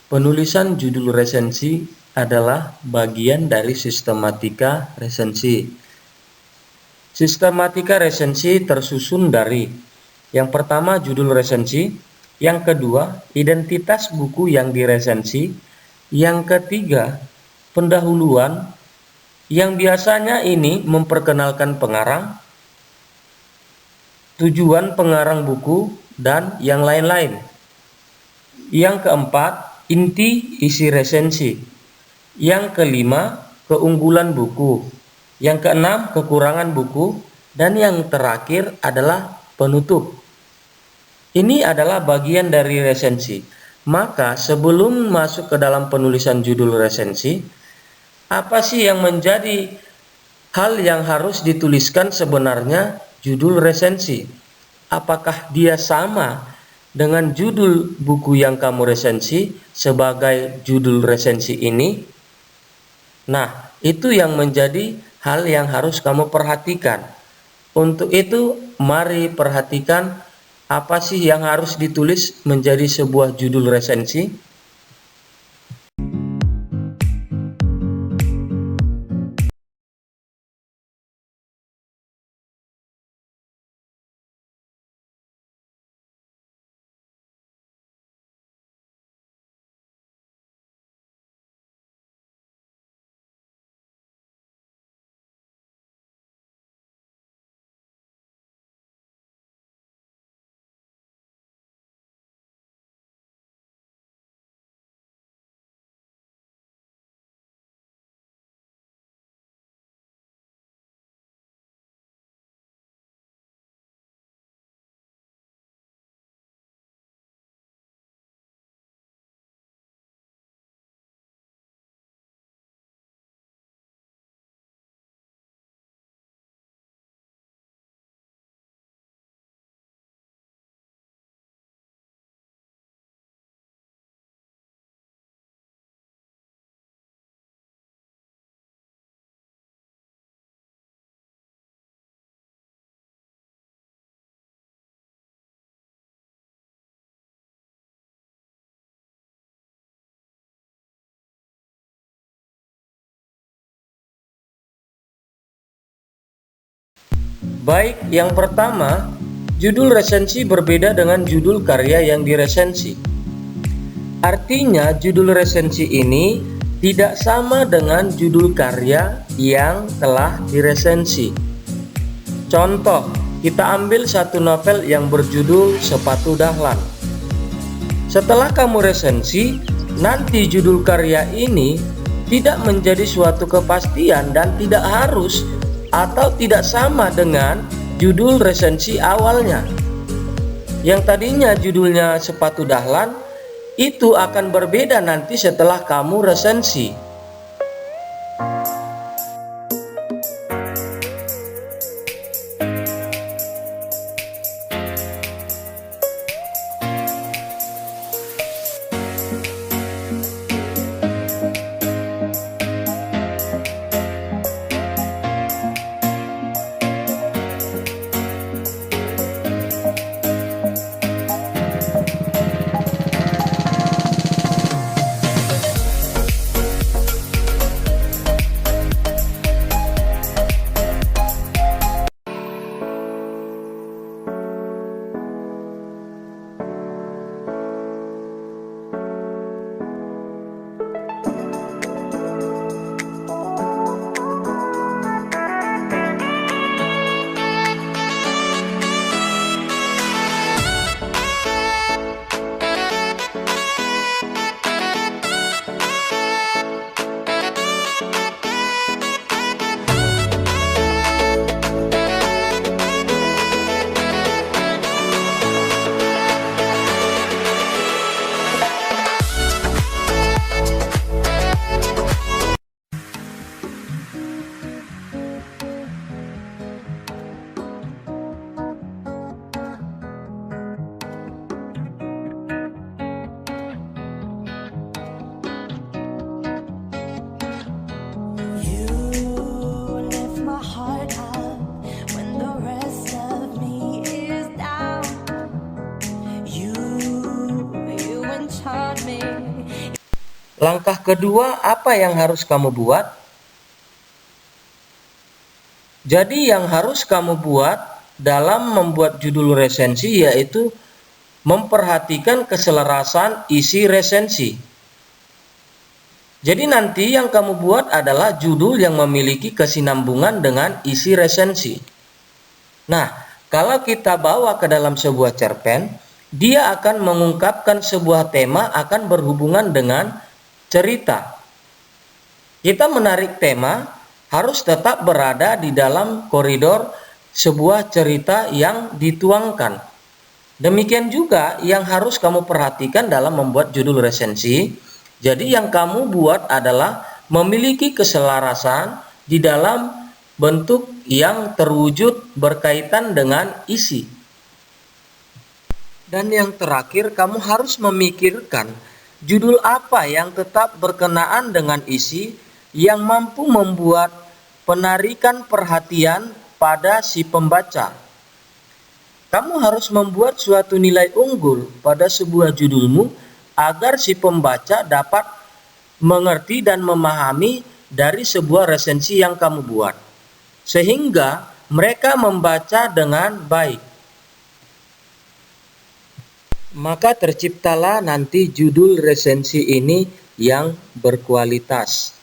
Penulisan judul resensi adalah bagian dari sistematika resensi. Sistematika resensi tersusun dari yang pertama judul resensi, yang kedua identitas buku yang diresensi, yang ketiga pendahuluan yang biasanya ini memperkenalkan pengarang, tujuan pengarang buku, dan yang lain-lain. Yang keempat, inti isi resensi. Yang kelima, keunggulan buku. Yang keenam, kekurangan buku. Dan yang terakhir adalah penutup. Ini adalah bagian dari resensi. Maka sebelum masuk ke dalam penulisan judul resensi, apa sih yang menjadi hal yang harus dituliskan sebenarnya judul resensi? Apakah dia sama dengan judul buku yang kamu resensi sebagai judul resensi ini? Nah, itu yang menjadi hal yang harus kamu perhatikan. Untuk itu, mari perhatikan apa sih yang harus ditulis menjadi sebuah judul resensi. Baik, yang pertama, judul resensi berbeda dengan judul karya yang diresensi. Artinya, judul resensi ini tidak sama dengan judul karya yang telah diresensi. Contoh, kita ambil satu novel yang berjudul Sepatu Dahlan. Setelah kamu resensi, nanti judul karya ini tidak menjadi suatu kepastian dan tidak harus atau tidak sama dengan judul resensi awalnya. Yang tadinya judulnya Sepatu Dahlan, itu akan berbeda nanti setelah kamu resensi. Langkah kedua, apa yang harus kamu buat? Jadi yang harus kamu buat dalam membuat judul resensi yaitu memperhatikan keselarasan isi resensi. Jadi nanti yang kamu buat adalah judul yang memiliki kesinambungan dengan isi resensi. Nah, kalau kita bawa ke dalam sebuah cerpen, dia akan mengungkapkan sebuah tema akan berhubungan dengan cerita. Kita menarik tema harus tetap berada di dalam koridor sebuah cerita yang dituangkan. Demikian juga yang harus kamu perhatikan dalam membuat judul resensi. Jadi yang kamu buat adalah memiliki keselarasan di dalam bentuk yang terwujud berkaitan dengan isi. Dan yang terakhir, kamu harus memikirkan judul apa yang tetap berkenaan dengan isi yang mampu membuat penarikan perhatian pada si pembaca. Kamu harus membuat suatu nilai unggul pada sebuah judulmu agar si pembaca dapat mengerti dan memahami dari sebuah resensi yang kamu buat, sehingga mereka membaca dengan baik. Maka terciptalah nanti judul resensi ini yang berkualitas.